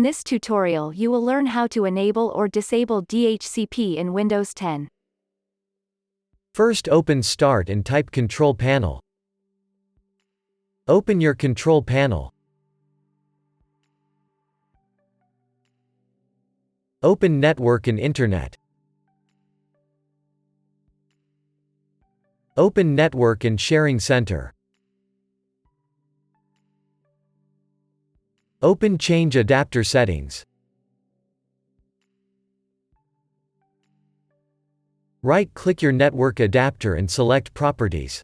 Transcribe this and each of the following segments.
In this tutorial you will learn how to enable or disable DHCP in Windows 10. First open Start and type Control Panel. Open your Control Panel. Open Network and Internet. Open Network and Sharing Center. Open Change Adapter Settings. Right-click your network adapter and select Properties.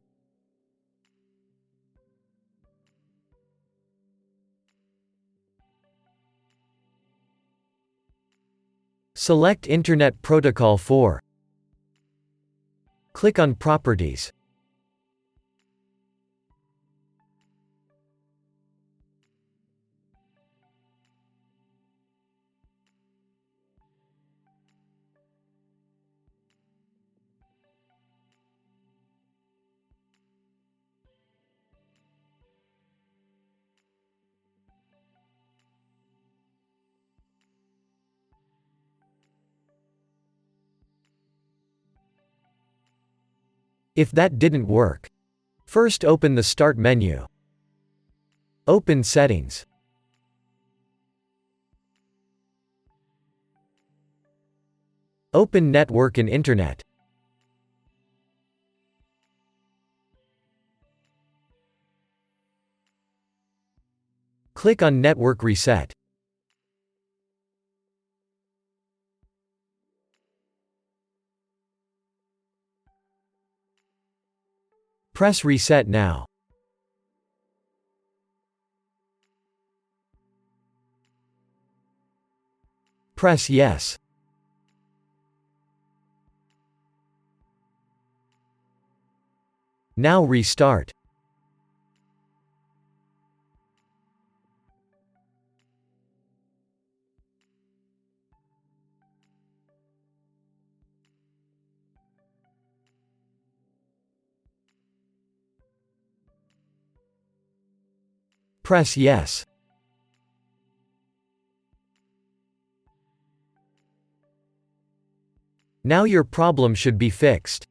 Select Internet Protocol 4. Click on Properties. If that didn't work, first open the Start menu. Open Settings. Open Network and Internet. Click on Network Reset. Press Reset now. Press Yes. Now restart. Press Yes. Now your problem should be fixed.